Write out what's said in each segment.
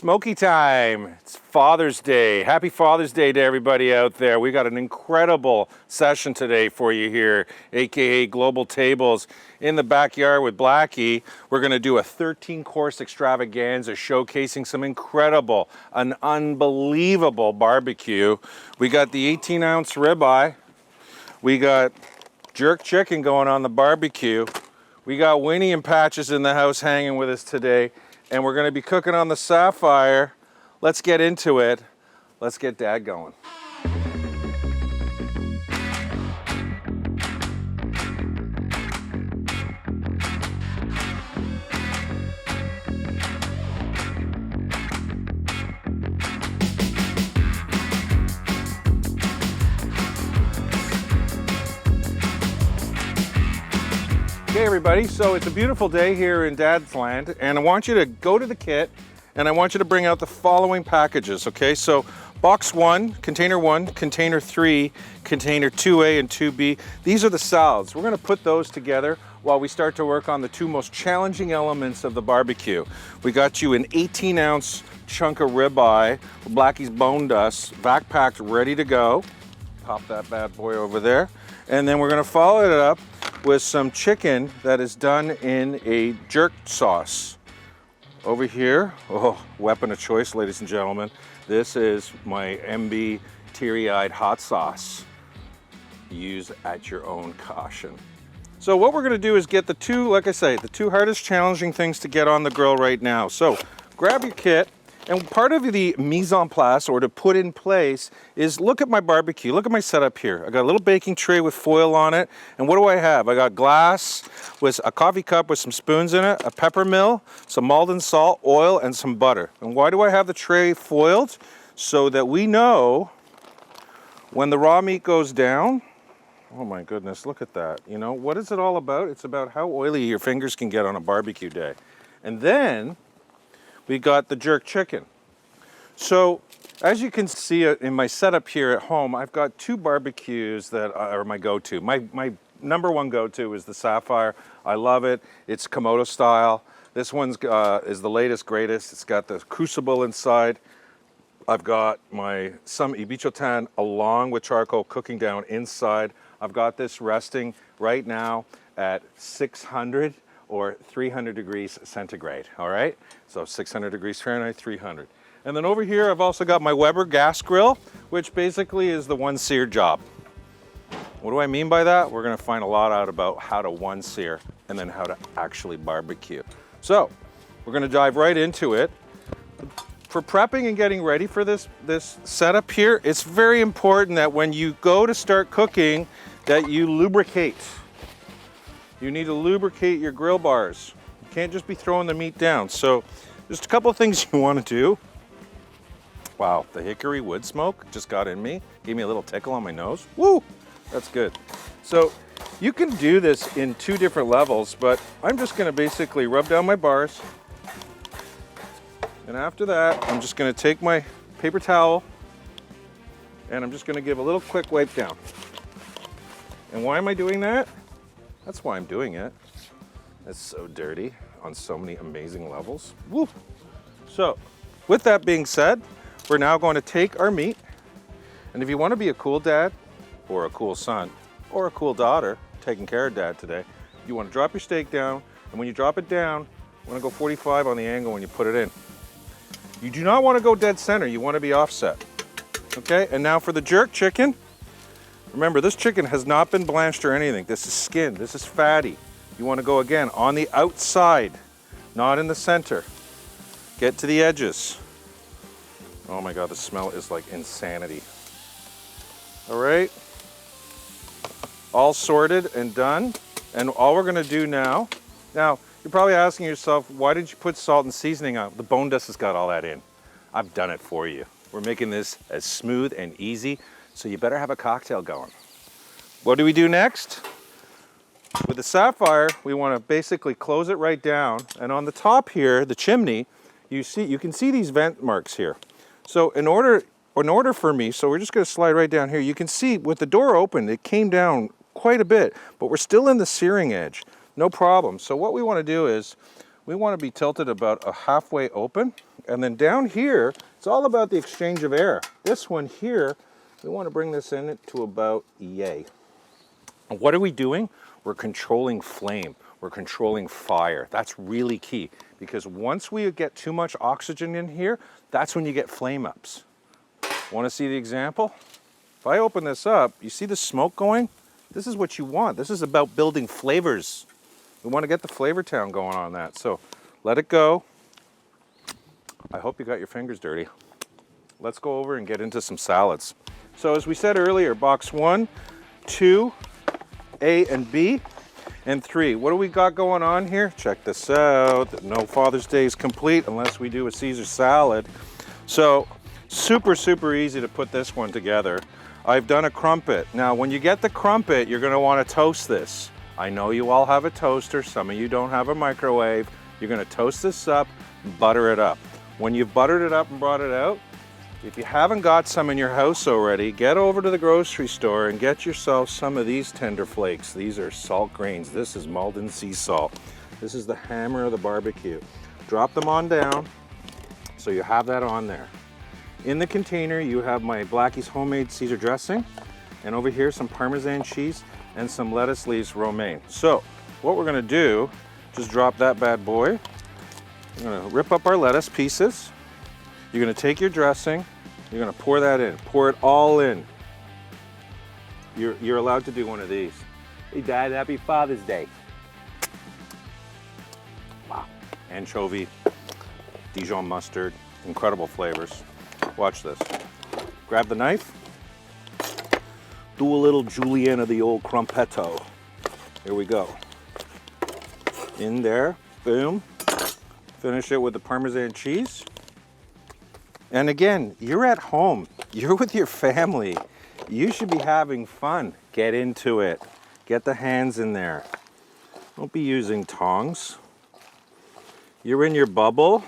Smoky time. It's Father's Day. Happy Father's Day to everybody out there. We got an incredible session today for you here, aka Global Tables in the backyard with Blackie. We're going to do a 13-course extravaganza showcasing some incredible, an unbelievable barbecue. We got the 18-ounce ribeye. We got jerk chicken going on the barbecue. We got Winnie and Patches in the house hanging with us today. And we're going to be cooking on the Sapphire. Let's get into it. Let's get Dad going. Okay everybody, so it's a beautiful day here in Dad's land, and I want you to go to the kit and I want you to bring out the following packages, okay? So box 1, container 3, container 2A and 2B. These are the salads. We're gonna put those together while we start to work on the two most challenging elements of the barbecue. We got you an 18-ounce chunk of ribeye, Blackie's boned us, vac packed, ready to go. Pop that bad boy over there. And then we're gonna follow it up with some chicken that is done in a jerk sauce. Over here, oh, weapon of choice, ladies and gentlemen. This is my MB teary-eyed hot sauce. Use at your own caution. So what we're gonna do is get the two, like I say, the two hardest challenging things to get on the grill right now. So grab your kit, and part of the mise en place, or to put in place, is look at my barbecue. Look at my setup here. I got a little baking tray with foil on it. And what do I have? I got glass with a coffee cup with some spoons in it, a pepper mill, some Maldon salt, oil, and some butter. And why do I have the tray foiled? So that we know when the raw meat goes down, oh my goodness, look at that. You know, what is it all about? It's about how oily your fingers can get on a barbecue day. And then we got the jerk chicken. So as you can see in my setup here at home, I've got two barbecues that are my go-to. My number one go-to is the Sapphire. I love it. It's Komodo style. This one's is the latest, greatest. It's got the crucible inside. I've got some ibichotan along with charcoal cooking down inside. I've got this resting right now at 600 or 300 degrees centigrade, all right? So 600 degrees Fahrenheit, 300. And then over here, I've also got my Weber gas grill, which basically is the one sear job. What do I mean by that? We're gonna find a lot out about how to one sear and then how to actually barbecue. So we're gonna dive right into it. For prepping and getting ready for this setup here, it's very important that when you go to start cooking, that you lubricate. You need to lubricate your grill bars. You can't just be throwing the meat down. So just a couple of things you want to do. Wow, the hickory wood smoke just got in me. Gave me a little tickle on my nose. Woo, that's good. So you can do this in two different levels, but I'm just gonna basically rub down my bars. And after that, I'm just gonna take my paper towel and I'm just gonna give a little quick wipe down. And why am I doing that? That's why I'm doing it. It's so dirty on so many amazing levels. Woo! So, with that being said, we're now going to take our meat, and if you want to be a cool dad, or a cool son, or a cool daughter, taking care of dad today, you want to drop your steak down, and when you drop it down, you want to go 45 on the angle when you put it in. You do not want to go dead center, you want to be offset. Okay, and now for the jerk chicken. Remember, this chicken has not been blanched or anything. This is skin, this is fatty. You want to go again on the outside, not in the center. Get to the edges. Oh my God, the smell is like insanity. All right, all sorted and done. And all we're gonna do now, you're probably asking yourself, why did you put salt and seasoning on? The bone dust has got all that in. I've done it for you. We're making this as smooth and easy. So you better have a cocktail going. What do we do next? With the Sapphire, we want to basically close it right down. And on the top here, the chimney, you can see these vent marks here. So in order for me, so we're just going to slide right down here. You can see with the door open, it came down quite a bit, but we're still in the searing edge. No problem. So what we want to do is we want to be tilted about a halfway open, And then down here, it's all about the exchange of air. This one here, we want to bring this in to about yay. And what are we doing? We're controlling flame. We're controlling fire. That's really key, because once we get too much oxygen in here, that's when you get flame ups. Want to see the example? If I open this up, you see the smoke going? This is what you want. This is about building flavors. We want to get the flavor town going on that. So let it go. I hope you got your fingers dirty. Let's go over and get into some salads. So as we said earlier, box 1, 2, A and B, and 3. What do we got going on here? Check this out. No Father's Day is complete unless we do a Caesar salad. So super, super easy to put this one together. I've done a crumpet. Now, when you get the crumpet, you're gonna wanna toast this. I know you all have a toaster. Some of you don't have a microwave. You're gonna toast this up, butter it up. When you've buttered it up and brought it out, if you haven't got some in your house already, get over to the grocery store and get yourself some of these tender flakes. These are salt grains. This is Malden sea salt. This is the hammer of the barbecue. Drop them on down so you have that on there. In the container, you have my Blackie's homemade Caesar dressing, and over here some Parmesan cheese and some lettuce leaves romaine. So what we're gonna do, just drop that bad boy. We're gonna rip up our lettuce pieces. You're gonna take your dressing, you're gonna pour that in. Pour it all in. You're allowed to do one of these. Hey Dad, happy Father's Day. Wow. Anchovy, Dijon mustard, incredible flavors. Watch this. Grab the knife. Do a little julienne of the old crumpetto. Here we go. In there, boom. Finish it with the Parmesan cheese. And again, you're at home. You're with your family. You should be having fun. Get into it. Get the hands in there. Don't be using tongs. You're in your bubble.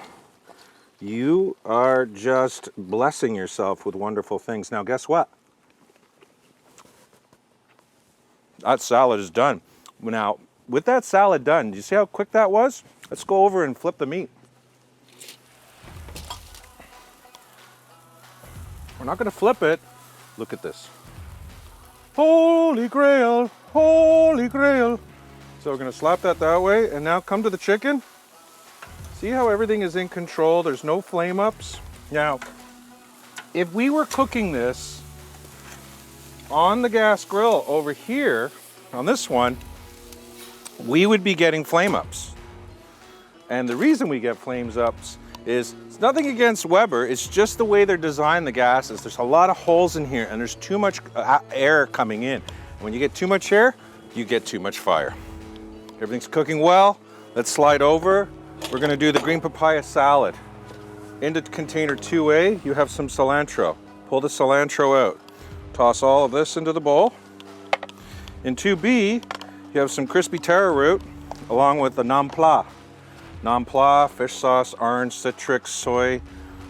You are just blessing yourself with wonderful things. Now, guess what? That salad is done. Now, with that salad done, do you see how quick that was? Let's go over and flip the meat. We're not going to flip it. Look at this. Holy grail, holy grail. So we're going to slap that way, and now come to the chicken. See how everything is in control? There's no flame ups. Now, if we were cooking this on the gas grill over here, on this one, we would be getting flame ups. And the reason we get flames ups is, it's nothing against Weber, it's just the way they're designed, the gases. There's a lot of holes in here and there's too much air coming in. When you get too much air, you get too much fire. Everything's cooking well. Let's slide over. We're gonna do the green papaya salad. Into container 2A, you have some cilantro. Pull the cilantro out. Toss all of this into the bowl. In 2B, you have some crispy taro root along with the nam pla. Nam pla, fish sauce, orange, citric, soy.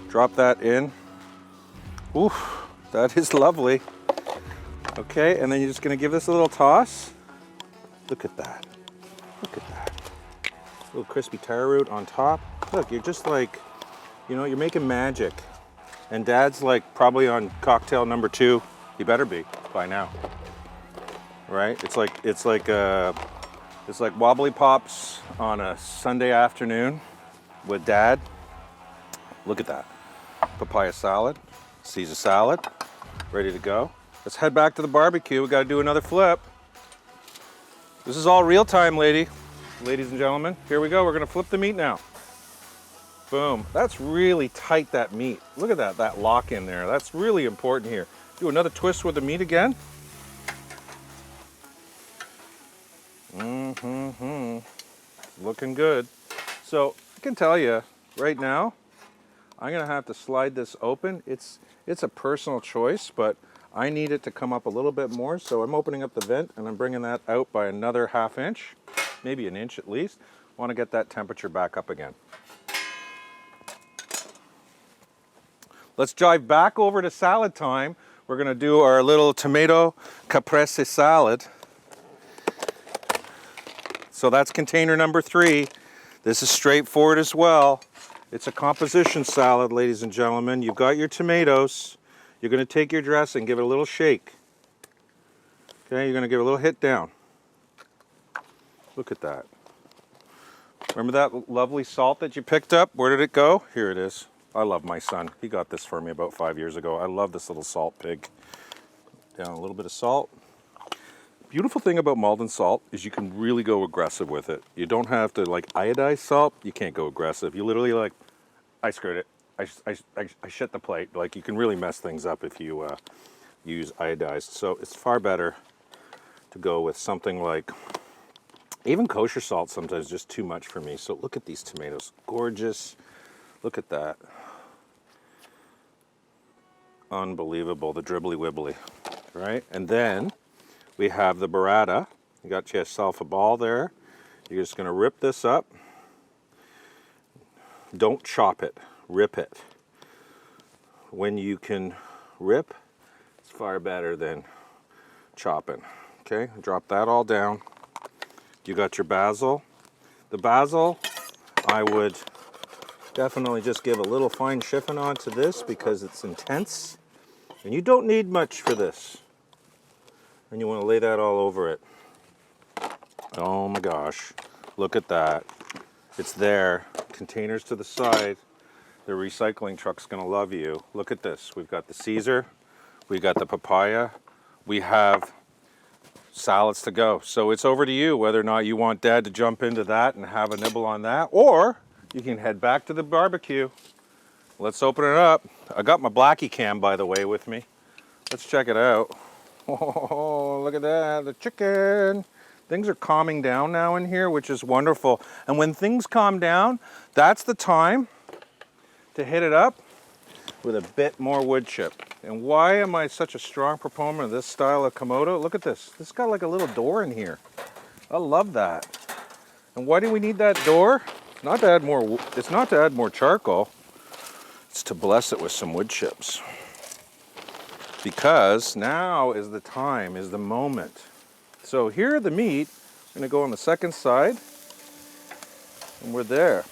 Drop that in. Ooh, that is lovely. Okay, and then you're just gonna give this a little toss. Look at that. Look at that. A little crispy taro root on top. Look, you're just like, you know, you're making magic. And Dad's like probably on cocktail number 2. He better be by now. Right? It's like wobbly pops on a Sunday afternoon with Dad. Look at that. Papaya salad, Caesar salad, ready to go. Let's head back to the barbecue. We gotta do another flip. This is all real time, ladies and gentlemen. Here we go, we're gonna flip the meat now. Boom, that's really tight, that meat. Look at that lock in there. That's really important here. Do another twist with the meat again. Looking good. So I can tell you right now, I'm gonna have to slide this open. It's a personal choice, but I need it to come up a little bit more. So I'm opening up the vent and I'm bringing that out by another ½ inch, maybe an inch at least. I want to get that temperature back up again. Let's dive back over to salad time. We're gonna do our little tomato caprese salad. So that's container number 3. This is straightforward as well. It's a composition salad, ladies and gentlemen. You've got your tomatoes. You're going to take your dressing, give it a little shake. Okay, you're going to give it a little hit down. Look at that. Remember that lovely salt that you picked up? Where did it go? Here it is. I love my son. He got this for me about 5 years ago. I love this little salt pig. Down a little bit of salt. Beautiful thing about Malden salt is you can really go aggressive with it. You don't have to, like iodized salt, you can't go aggressive. You literally like, I screwed it. I shit the plate. Like, you can really mess things up if you use iodized. So it's far better to go with something like, even kosher salt sometimes is just too much for me. So look at these tomatoes, gorgeous. Look at that. Unbelievable, the dribbly wibbly, right? And then we have the burrata. You got yourself a ball there. You're just gonna rip this up. Don't chop it, rip it. When you can rip, it's far better than chopping. Okay, drop that all down. You got your basil. The basil, I would definitely just give a little fine chiffon onto this because it's intense. And you don't need much for this. And you want to lay that all over it. Oh my gosh, look at that. It's there, containers to the side. The recycling truck's gonna love you. Look at this, we've got the Caesar, we got the papaya, we have salads to go. So it's over to you whether or not you want Dad to jump into that and have a nibble on that, or you can head back to the barbecue. Let's open it up. I got my Blackie cam, by the way, with me. Let's check it out. Oh, look at that, the chicken. Things are calming down now in here, which is wonderful. And when things calm down, that's the time to hit it up with a bit more wood chip. And why am I such a strong proponent of this style of Komodo? Look at this. This got like a little door in here. I love that. And why do we need that door? Not to add more, it's not to add more charcoal. It's to bless it with some wood chips. Because now is the time, is the moment. So here the meat, I'm gonna go on the second side, and we're there.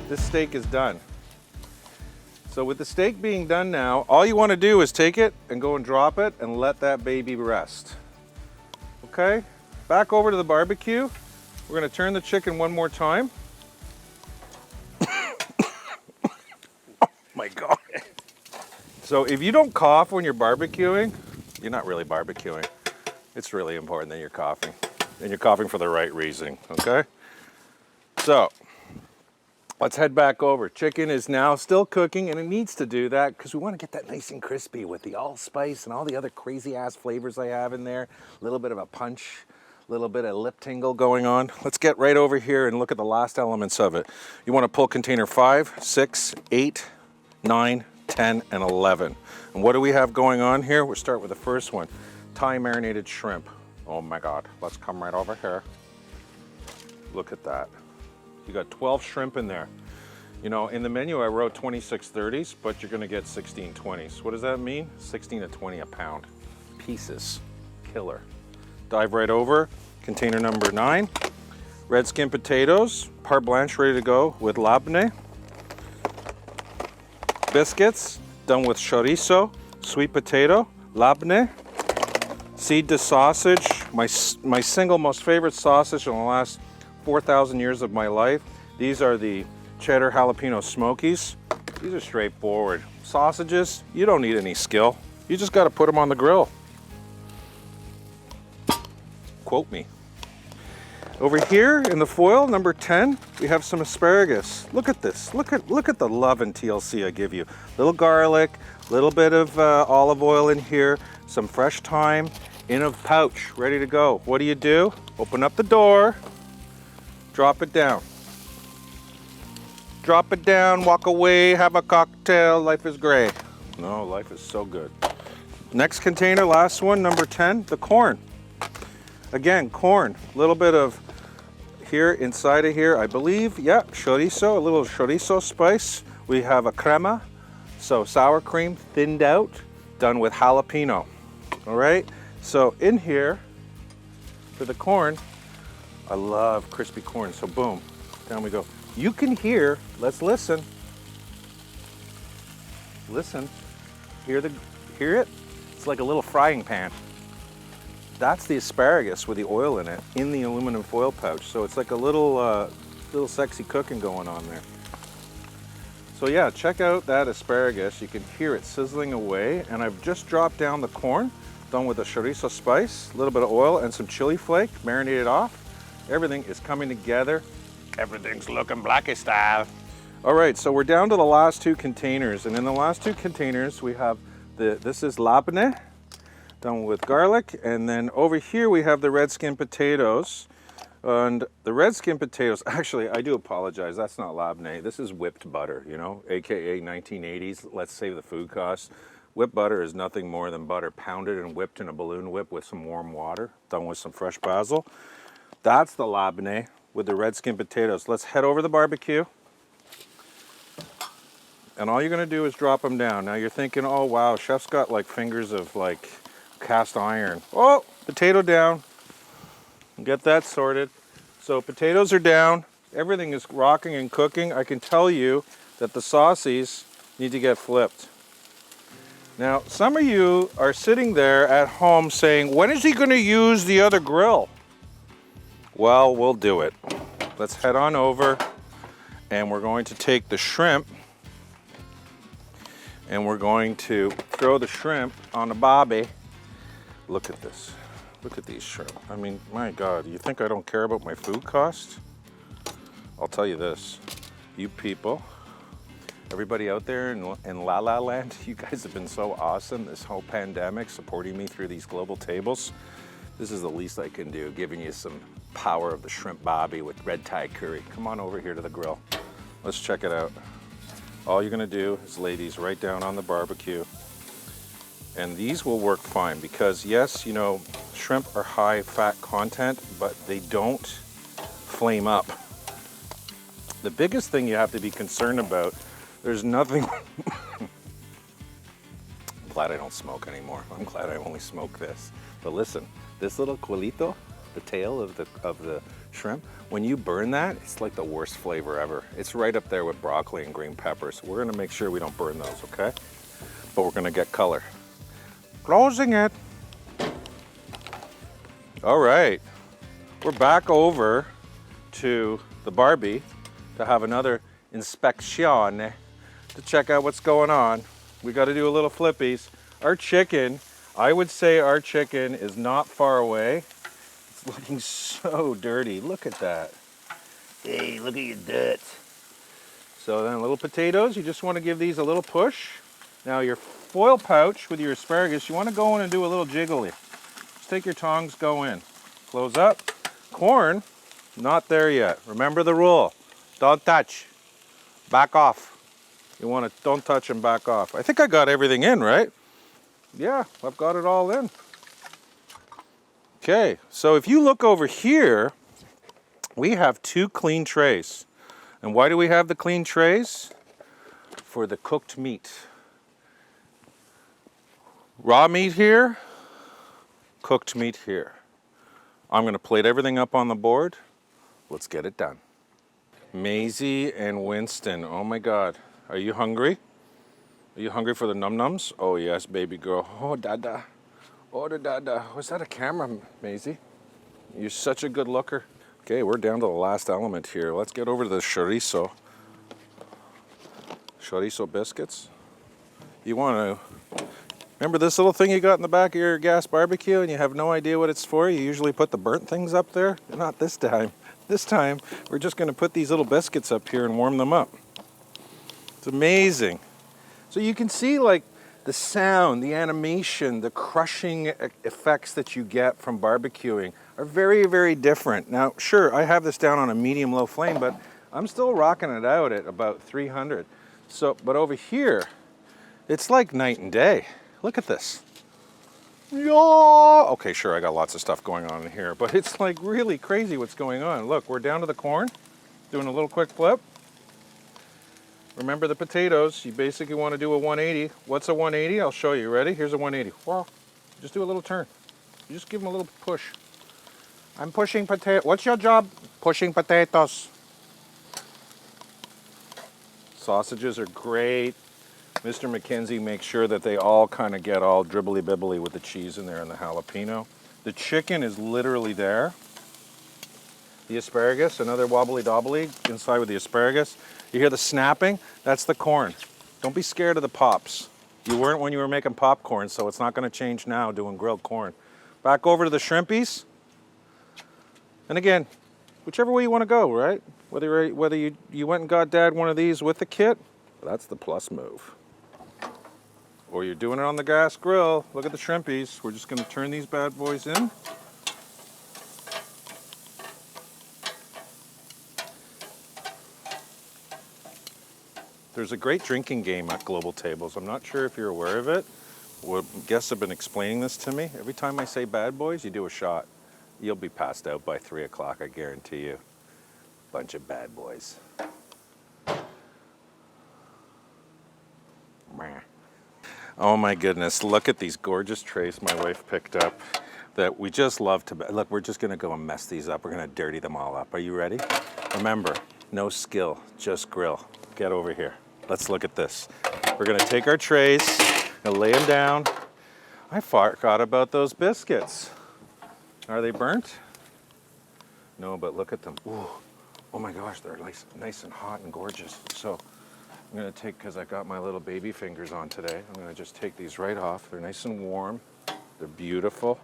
This steak is done. So with the steak being done now, all you wanna do is take it and go and drop it and let that baby rest. Okay, back over to the barbecue. We're gonna turn the chicken one more time. My God. So if you don't cough when you're barbecuing, you're not really barbecuing. It's really important that you're coughing. And you're coughing for the right reason, okay? So, let's head back over. Chicken is now still cooking, and it needs to do that because we want to get that nice and crispy with the allspice and all the other crazy ass flavors I have in there. A little bit of a punch, a little bit of lip tingle going on. Let's get right over here and look at the last elements of it. You want to pull container 5, 6, 8, 9, 10, and 11. And what do we have going on here? We'll start with the first one. Thai marinated shrimp. Oh my God, let's come right over here. Look at that. You got 12 shrimp in there. You know, in the menu I wrote 26.30s, but you're gonna get 16.20s. What does that mean? 16 to 20 a pound. Pieces, killer. Dive right over, container number 9. Red skin potatoes, part blanche ready to go with labneh. Biscuits, done with chorizo, sweet potato, labneh. Seed to sausage, my single most favorite sausage in the last 4,000 years of my life. These are the cheddar jalapeno smokies. These are straightforward. Sausages, you don't need any skill. You just gotta put them on the grill. Quote me. Over here in the foil, number 10, we have some asparagus. Look at this. Look at the love and TLC I give you. Little garlic, little bit of olive oil in here, some fresh thyme in a pouch, ready to go. What do? Open up the door, drop it down. Drop it down, walk away, have a cocktail, life is great. No, life is so good. Next container, last one, number 10, the corn. Again, corn, a little bit of here inside of here, I believe, yeah, chorizo, a little chorizo spice. We have a crema, so sour cream thinned out, done with jalapeno. All right, so in here, for the corn. I love crispy corn, so boom, down we go. You can hear, let's listen. Listen, hear it? It's like a little frying pan. That's the asparagus with the oil in it in the aluminum foil pouch. So it's like a little sexy cooking going on there. So yeah, check out that asparagus. You can hear it sizzling away. And I've just dropped down the corn, done with the chorizo spice, a little bit of oil and some chili flake, marinated off. Everything is coming together. Everything's looking Blackie style. All right, so we're down to the last two containers. And in the last two containers, we have this is labneh, done with garlic. And then over here, we have the red skin potatoes. And the red skin potatoes, actually, I do apologize. That's not labneh. This is whipped butter, you know, AKA 1980s. Let's save the food costs. Whipped butter is nothing more than butter pounded and whipped in a balloon whip with some warm water, done with some fresh basil. That's the labneh with the red skin potatoes. Let's head over the barbecue. And all you're gonna do is drop them down. Now you're thinking, oh wow, chef's got like fingers of like cast iron. Oh, potato down. Get that sorted. So potatoes are down. Everything is rocking and cooking. I can tell you that the saucies need to get flipped. Now, some of you are sitting there at home saying, when is he gonna use the other grill? Well, we'll do it. Let's head on over and we're going to take the shrimp and we're going to throw the shrimp on the bobby. Look at this. Look at these shrimp. I mean, my God, you think I don't care about my food costs? I'll tell you this, you people, everybody out there in La La Land, you guys have been so awesome this whole pandemic, supporting me through these global tables. This is the least I can do, giving you some power of the shrimp bobby with red Thai curry. Come on over here to the grill. Let's check it out. All you're gonna do is lay these right down on the barbecue. And these will work fine because yes, you know, shrimp are high fat content, but they don't flame up. The biggest thing you have to be concerned about, there's nothing, I'm glad I don't smoke anymore. I'm glad I only smoke this. But listen, this little culito, the tail of the shrimp, when you burn that, it's like the worst flavor ever. It's right up there with broccoli and green peppers. We're gonna make sure we don't burn those, okay? But we're gonna get color. Closing it. All right, we're back over to the Barbie to have another inspection to check out what's going on. We got to do a little flippies. Our chicken, I would say our chicken is not far away. It's looking so dirty. Look at that. Hey, look at your dirt. So then little potatoes, you just want to give these a little push. Now your foil pouch with your asparagus, you want to go in and do a little jiggly. Just take your tongs, go in. Close up. Corn, not there yet. Remember the rule. Don't touch. Back off. You want to, don't touch and back off. I think I got everything in, right? Yeah, I've got it all in. Okay, so if you look over here, we have two clean trays. And why do we have the clean trays? For the cooked meat. Raw meat here, cooked meat here. I'm gonna plate everything up on the board. Let's get it done. Maisie and Winston, oh my God. Are you hungry? Are you hungry for the num-nums? Oh yes, baby girl. Oh, dada. Oh, dada. Was that a camera, Maisie? You're such a good looker. Okay, we're down to the last element here. Let's get over to the chorizo. Chorizo biscuits. You want to, remember this little thing you got in the back of your gas barbecue and you have no idea what it's for? You usually put the burnt things up there. Not this time. This time, we're just going to put these little biscuits up here and warm them up. It's amazing. So you can see like the sound, the animation, the crushing effects that you get from barbecuing are very, very different. Now, sure, I have this down on a medium-low flame, but I'm still rocking it out at about 300. So, but over here, it's like night and day. Look at this. Yeah. Okay, sure, I got lots of stuff going on in here, but it's like really crazy what's going on. Look, we're down to the corn, doing a little quick flip. Remember the potatoes, you basically want to do a 180. What's a 180? I'll show you. Ready? Here's a 180. Well, just do a little turn. You just give them a little push. I'm pushing potato. What's your job? Pushing potatoes. Sausages are great. Mr. McKenzie makes sure that they all kind of get all dribbly-bibbly with the cheese in there and the jalapeno. The chicken is literally there. The asparagus, another wobbly-dobbly inside with the asparagus. You hear the snapping? That's the corn. Don't be scared of the pops. You weren't when you were making popcorn, so it's not going to change now doing grilled corn. Back over to the shrimpies. And again, whichever way you want to go, right? Whether you went and got Dad one of these with the kit, that's the plus move. Or you're doing it on the gas grill. Look at the shrimpies. We're just going to turn these bad boys in. There's a great drinking game at Global Tables. I'm not sure if you're aware of it. Well, guests have been explaining this to me. Every time I say bad boys, you do a shot. You'll be passed out by 3 o'clock, I guarantee you. Bunch of bad boys. Oh my goodness, look at these gorgeous trays my wife picked up that we just love to, look, we're just gonna go and mess these up. We're gonna dirty them all up. Are you ready? Remember, no skill, just grill. Get over here. Let's look at this. We're gonna take our trays and lay them down. I forgot about those biscuits. Are they burnt? No, but look at them. Ooh. Oh my gosh, they're nice and hot and gorgeous. So I'm gonna take, because I got my little baby fingers on today, I'm gonna just take these right off. They're nice and warm. They're beautiful.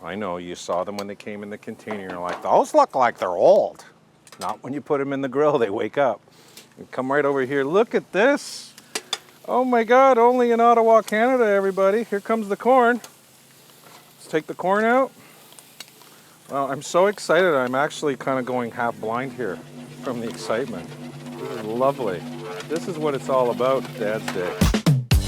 I know, you saw them when they came in the container. You're like, those look like they're old. Not when you put them in the grill, they wake up. And come right over here, look at this. Oh my God, only in Ottawa, Canada, everybody. Here comes the corn. Let's take the corn out. Well, I'm so excited, I'm actually kind of going half blind here from the excitement. This is lovely. This is what it's all about, Dad's Day.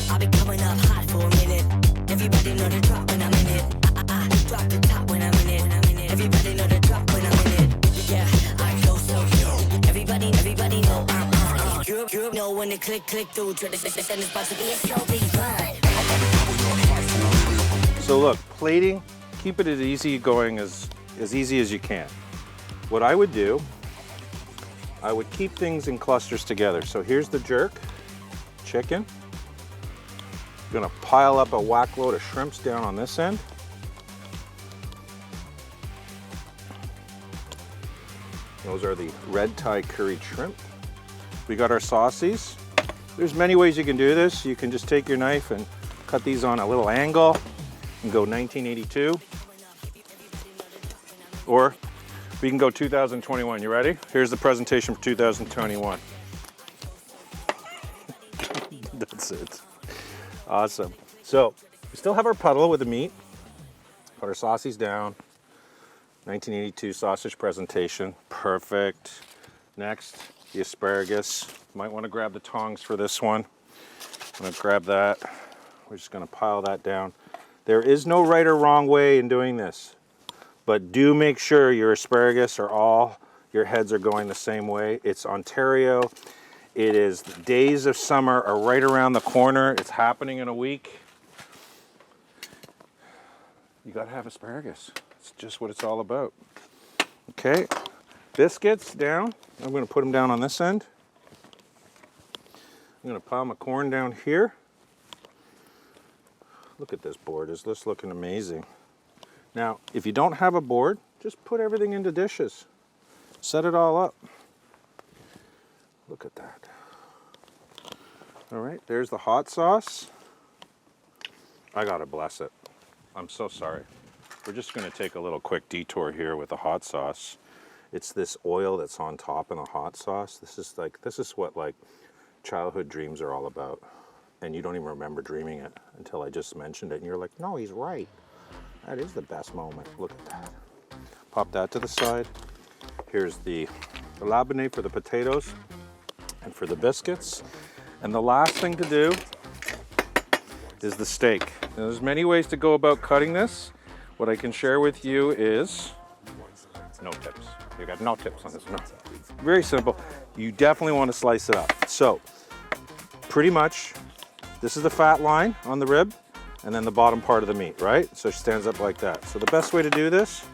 I've been coming up hot for a minute. Everybody know the drop when I'm in it. I drop the top when I'm in it. Everybody know the drop when I'm in it. Yeah, I go so cute. Everybody know I'm you know when it click through. Try to send this box to be a so big fun. So look, plating, keep it as easy going as easy as you can. What I would do, I would keep things in clusters together. So here's the jerk, chicken. I'm gonna pile up a whack load of shrimps down on this end. Those are the red Thai curried shrimp. We got our saucies. There's many ways you can do this. You can just take your knife and cut these on a little angle and go 1982. Or we can go 2021. You ready? Here's the presentation for 2021. That's it. Awesome. So we still have our puddle with the meat. Put our saucies down. 1982 sausage presentation. Perfect. Next, the asparagus. Might want to grab the tongs for this one. I'm going to grab that. We're just going to pile that down. There is no right or wrong way in doing this. But do make sure your asparagus are all, your heads are going the same way. It's Ontario. It is, the days of summer are right around the corner. It's happening in a week. You gotta have asparagus. It's just what it's all about. Okay, biscuits down. I'm gonna put them down on this end. I'm gonna pile my corn down here. Look at this board, is this looking amazing? Now, if you don't have a board, just put everything into dishes. Set it all up. Look at that. All right, there's the hot sauce. I gotta bless it. I'm so sorry. We're just gonna take a little quick detour here with the hot sauce. It's this oil that's on top in the hot sauce. This is what like childhood dreams are all about. And you don't even remember dreaming it until I just mentioned it. And you're like, no, he's right. That is the best moment. Look at that. Pop that to the side. Here's the labneh for the potatoes and for the biscuits. And the last thing to do is the steak. Now, there's many ways to go about cutting this. What I can share with you is no tips. You got no tips on this. No. Very simple. You definitely want to slice it up. So pretty much this is the fat line on the rib and then the bottom part of the meat, right? So it stands up like that. So the best way to do this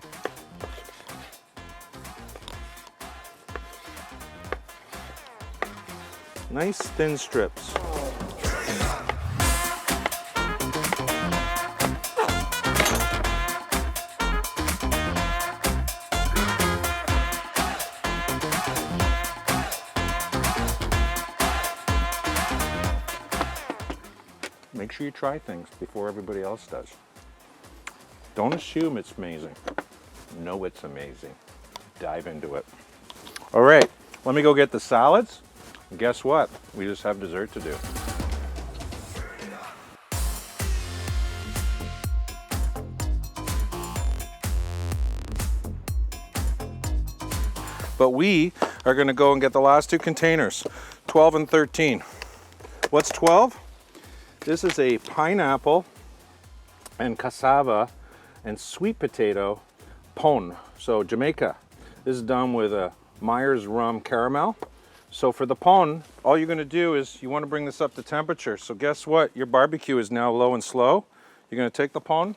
Nice thin strips. Make sure you try things before everybody else does. Don't assume it's amazing. Know it's amazing. Dive into it. All right, let me go get the salads. And guess what? We just have dessert to do. But we are going to go and get the last two containers, 12 and 13. What's 12? This is a pineapple and cassava and sweet potato pone. So Jamaica. This is done with a Myers rum caramel. So for the pone, all you're going to do is you want to bring this up to temperature. So guess what? Your barbecue is now low and slow. You're going to take the pone.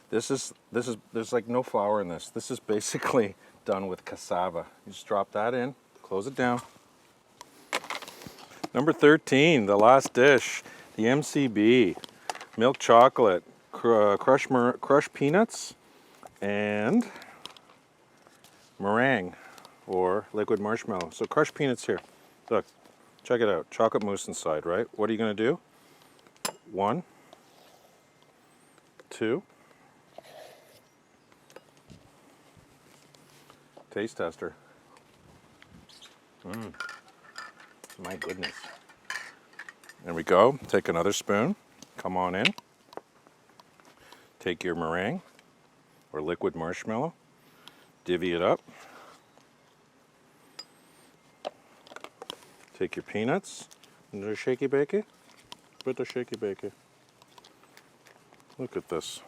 There's like no flour in this. This is basically done with cassava. You just drop that in, close it down. Number 13, the last dish, the MCB, milk chocolate, crushed peanuts, and meringue or liquid marshmallow. So crushed peanuts here. Look, check it out. Chocolate mousse inside, right? What are you going to do? 1, 2. Taste tester. My goodness. There we go. Take another spoon. Come on in. Take your meringue or liquid marshmallow. Divvy it up. Take your peanuts. And the shaky bakey. Put the shaky bakey. Look at this.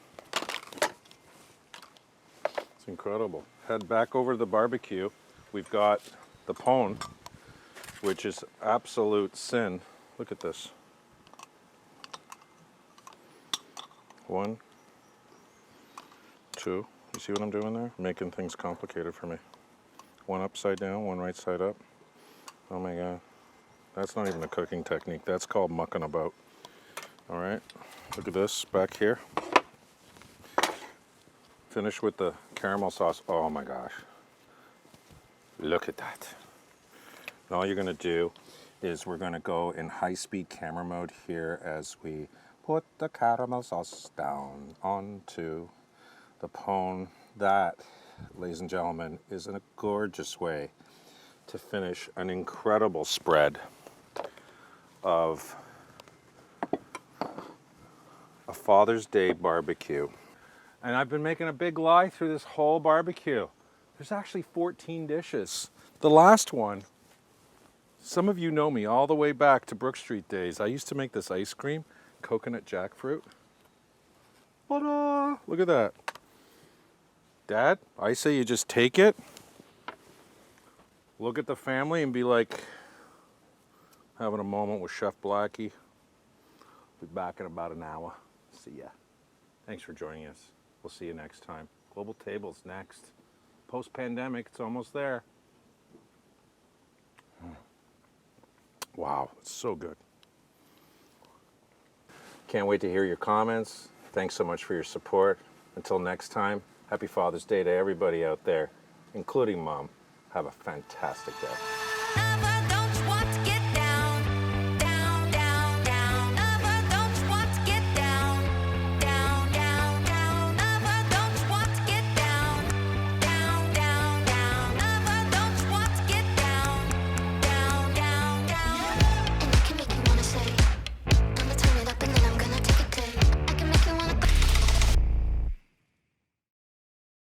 It's incredible. Head back over to the barbecue. We've got the pone, which is absolute sin. Look at this. 1, 2. You see what I'm doing there? Making things complicated for me. 1 upside down, 1 right side up. Oh my God. That's not even a cooking technique. That's called mucking about. All right. Look at this back here. Finish with the caramel sauce. Oh my gosh. Look at that. And all you're going to do is we're going to go in high-speed camera mode here as we put the caramel sauce down onto the pone. That, ladies and gentlemen, is a gorgeous way to finish an incredible spread of a Father's Day barbecue. And I've been making a big lie through this whole barbecue. There's actually 14 dishes. The last one, some of you know me all the way back to Brook Street days. I used to make this ice cream, coconut jackfruit. Ta-da! Look at that. Dad, I say you just take it, look at the family and be like, having a moment with Chef Blackie. Be back in about an hour. See ya. Thanks for joining us. We'll see you next time. Global Table's next. Post-pandemic, it's almost there. Wow, it's so good. Can't wait to hear your comments. Thanks so much for your support. Until next time, happy Father's Day to everybody out there, including Mom. Have a fantastic day.